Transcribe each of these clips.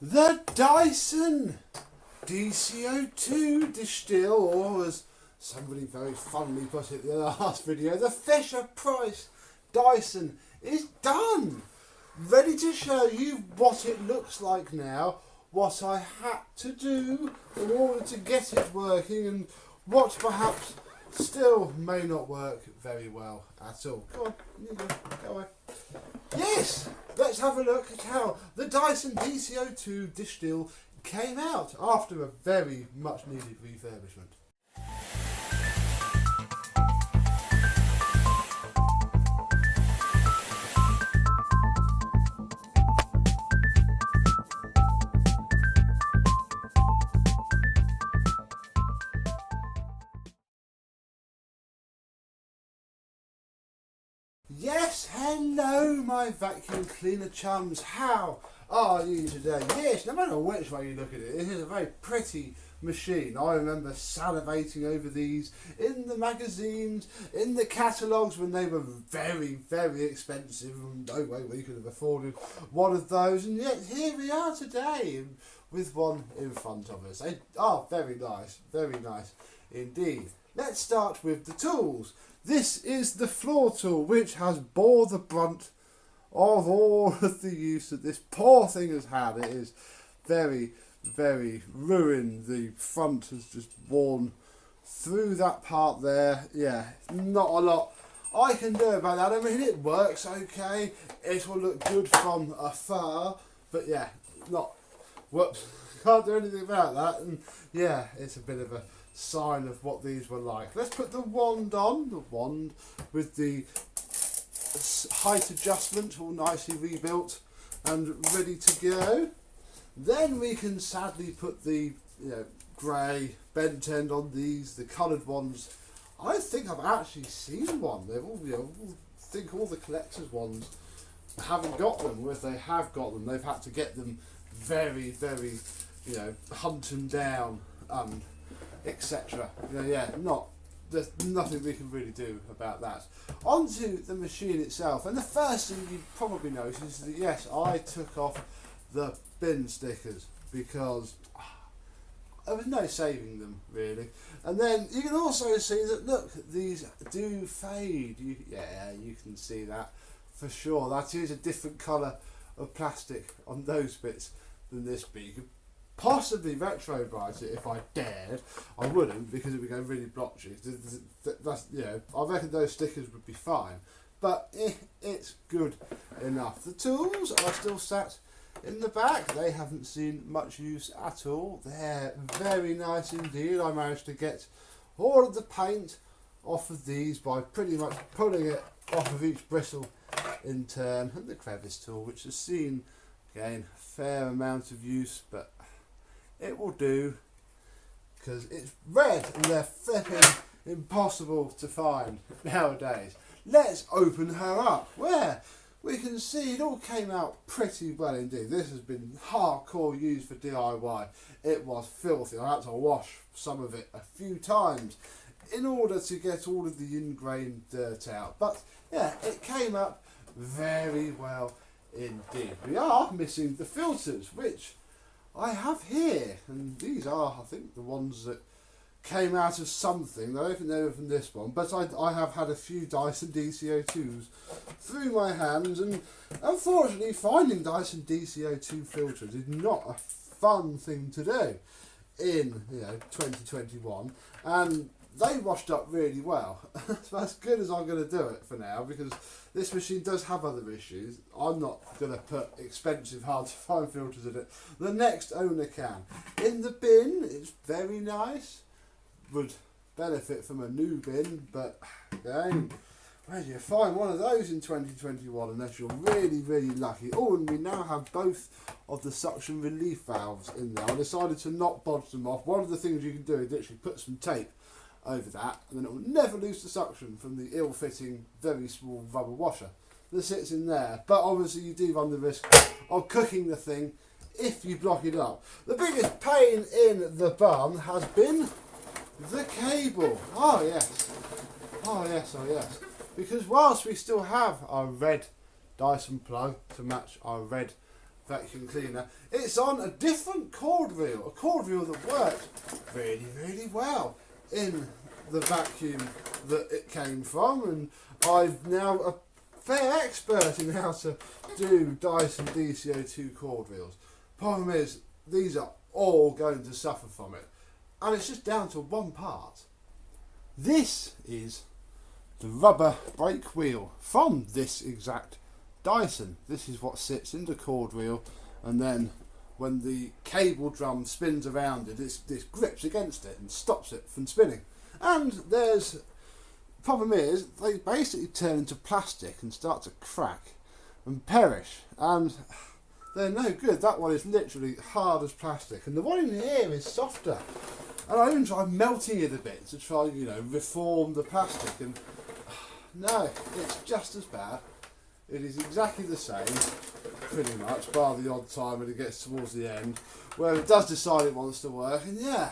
The Dyson DC02 DeStijl, or as somebody very funnily put it in the last video, the Fisher Price Dyson is done. Ready to show you what it looks like now, what I had to do in order to get it working, and what perhaps still may not work very well at all. Go on, you go away. Yes, let's have a look at how the Dyson DC02 DeStijl came out after a very much needed refurbishment. Yes, hello my vacuum cleaner chums, how are you today? Yes, no matter which way you look at it, it is a very pretty machine. I remember salivating over these in the magazines, in the catalogues when they were very, very expensive, and no way we could have afforded one of those, and yet here we are today with one in front of us. They are very nice indeed. Let's start with the tools. This is the floor tool, which has bore the brunt of all of the use that this poor thing has had. It is very, very ruined. The front has just worn through that part there. Yeah, not a lot I can do about that. I mean, it works okay. It will look good from afar, but yeah, whoops, can't do anything about that. And yeah, it's a bit of a sign of what these were like. Let's put the wand on, the wand with the height adjustment all nicely rebuilt and ready to go. Then we can sadly put the grey bent end on these, the coloured ones. I think I've actually seen one. They've all, I think all the collectors ones haven't got them, or if they have got them, they've had to get them very, very, hunt them down, etc. There's nothing we can really do about that. Onto the machine itself, and the first thing you probably notice is that yes, I took off the bin stickers because there was no saving them really. And then you can also see that look, these do fade. You can see that for sure. That is a different colour of plastic on those bits than this bit. Possibly retro bright it if I dared. I wouldn't, because it would go really blotchy. That's, I reckon those stickers would be fine, but it's good enough. The tools are still sat in the back. They haven't seen much use at all. They're very nice indeed. I managed to get all of the paint off of these by pretty much pulling it off of each bristle in turn. And the crevice tool, which has seen, again, a fair amount of use, but it will do because it's red and they're flipping impossible to find nowadays. Let's open her up, where we can see it all came out pretty well indeed. This has been hardcore used for DIY. It was filthy. I had to wash some of it a few times in order to get all of the ingrained dirt out. But yeah, it came up very well indeed. We are missing the filters, which I have here, and these are, I think, the ones that came out of something. I don't think they were from this one, but I have had a few Dyson DC02s through my hands, and unfortunately finding Dyson DC02 filters is not a fun thing to do in 2021, and they washed up really well. So as good as I'm going to do it for now, because this machine does have other issues. I'm not going to put expensive, hard to find filters in it. The next owner can. In the bin, it's very nice. Would benefit from a new bin, but again, where do you find one of those in 2021 unless you're really, really lucky? Oh, and we now have both of the suction relief valves in there. I decided to not bodge them off. One of the things you can do is literally put some tape over that, and then it will never lose the suction from the ill-fitting, very small rubber washer that sits in there. But obviously you do run the risk of cooking the thing if you block it up. The biggest pain in the bum has been the cable. Oh yes, because whilst we still have our red Dyson plug to match our red vacuum cleaner. It's on a different cord reel, a cord reel that worked really, really well in the vacuum that it came from, and I'm now a fair expert in how to do Dyson DC02 cord reels. Problem is, these are all going to suffer from it, and it's just down to one part. This is the rubber brake wheel from this exact Dyson. This is what sits in the cord reel, and then when the cable drum spins around it, this grips against it and stops it from spinning. And there's problem is they basically turn into plastic and start to crack and perish, and they're no good. That one is literally hard as plastic, and the one in here is softer. And I even tried melting it a bit to try, you know, reform the plastic, and no, it's just as bad. It is exactly the same, pretty much, bar the odd time when it gets towards the end, where it does decide it wants to work. And yeah,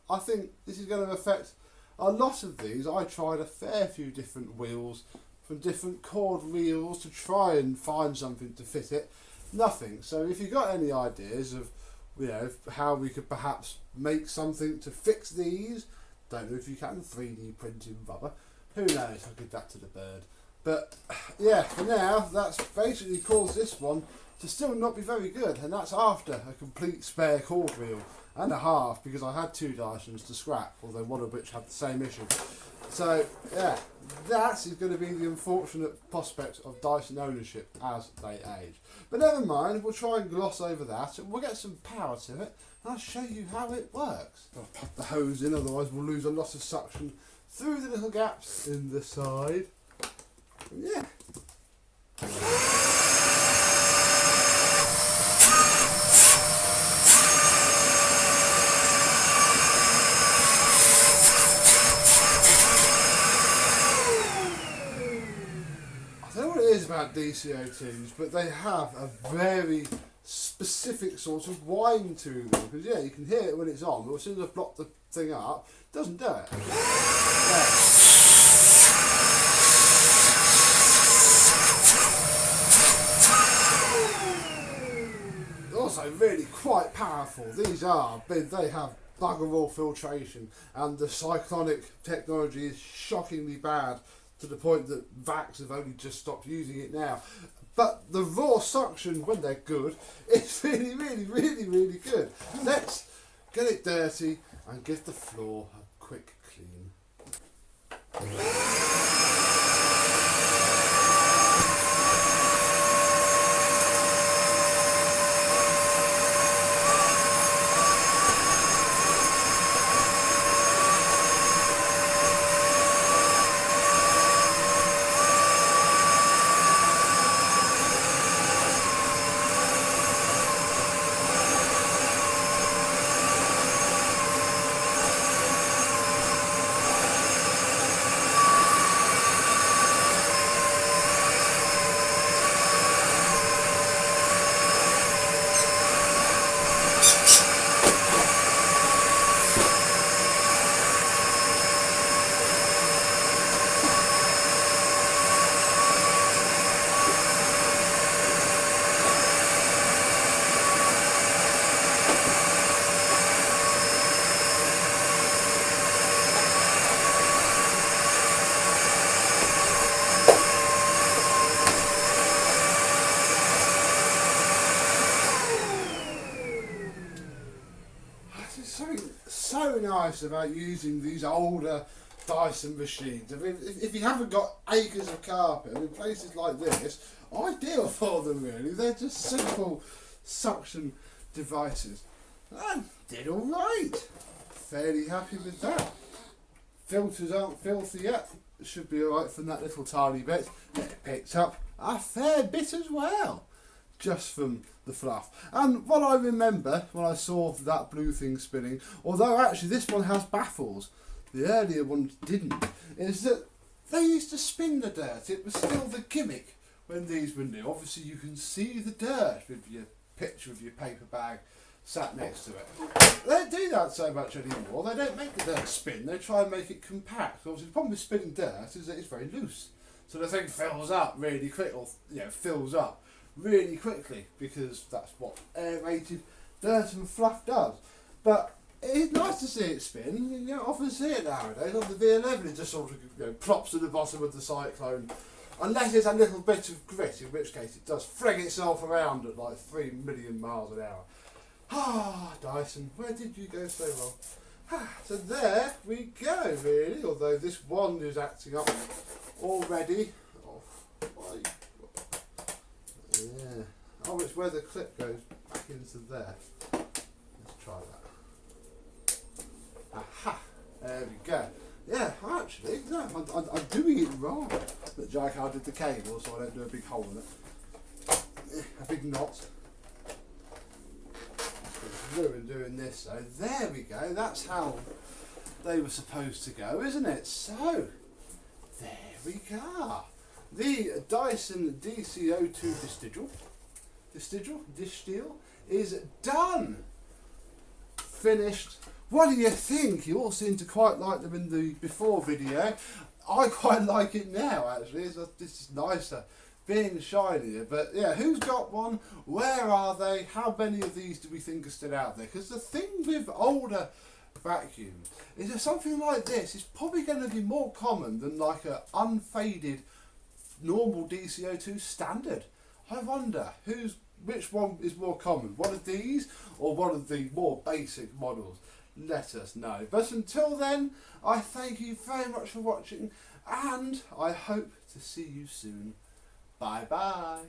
I think this is going to affect a lot of these. I tried a fair few different wheels from different cord reels to try and find something to fit it. Nothing. So if you've got any ideas of, you know, how we could perhaps make something to fix these, don't know if you can 3D printing rubber. Who knows? I'll give that to the bird. But yeah, for now, that's basically caused this one to still not be very good, and that's after a complete spare cord reel and a half, because I had two Dysons to scrap, although one of which had the same issue. So yeah, that is going to be the unfortunate prospect of Dyson ownership as they age. But never mind, we'll try and gloss over that, and we'll get some power to it, and I'll show you how it works. I'll pop the hose in, otherwise we'll lose a lot of suction through the little gaps in the side. Yeah. I don't know what it is about DC02s, but they have a very specific sort of whine to them. Because yeah, you can hear it when it's on, but as soon as I've blocked the thing up, it doesn't do it. Yeah. Also really quite powerful. These are, they have bugger all filtration, and the cyclonic technology is shockingly bad, to the point that Vacs have only just stopped using it now. But the raw suction, when they're good, is really, really, really, really good. Let's get it dirty and give the floor a quick clean. Something so nice about using these older Dyson machines. I mean, if you haven't got acres of carpet, I mean, places like this, ideal for them really. They're just simple suction devices. And did alright. Fairly happy with that. Filters aren't filthy yet. It should be alright from that little tiny bit. It picked up a fair bit as well, just from the fluff. And what I remember when I saw that blue thing spinning, although actually this one has baffles, the earlier ones didn't, is that they used to spin the dirt. It was still the gimmick when these were new. Obviously you can see the dirt with your picture of your paper bag sat next to it. They don't do that so much anymore. They don't make the dirt spin, they try and make it compact. Obviously the problem with spinning dirt is that it's very loose. So the thing fills up really quick, or fills up really quickly, because that's what aerated dirt and fluff does. But it's nice to see it spin. You don't often see it nowadays. On the V11 it just sort of plops to the bottom of the cyclone, unless it's a little bit of grit, in which case it does fling itself around at like 3 million miles an hour. Ah, Dyson, where did you go so wrong? So there we go, really, although this wand is acting up already. Oh, yeah. Oh, it's where the clip goes back into there. Let's try that. Aha, there we go. Yeah, actually, no, I'm doing it wrong. But Jaicar did the cable, so I don't do a big hole in it. A big knot. Ruined doing this, so there we go. That's how they were supposed to go, isn't it? So there we go. The Dyson DC02 DeStijl is done. Finished. What do you think? You all seem to quite like them in the before video. I quite like it now, actually. This is nicer, being shinier. But yeah, who's got one? Where are they? How many of these do we think are still out there? Because the thing with older vacuums is that something like this is probably going to be more common than like a unfaded normal DC02 standard. I wonder which one is more common, one of these or one of the more basic models? Let us know. But until then, I thank you very much for watching, and I hope to see you soon. Bye bye.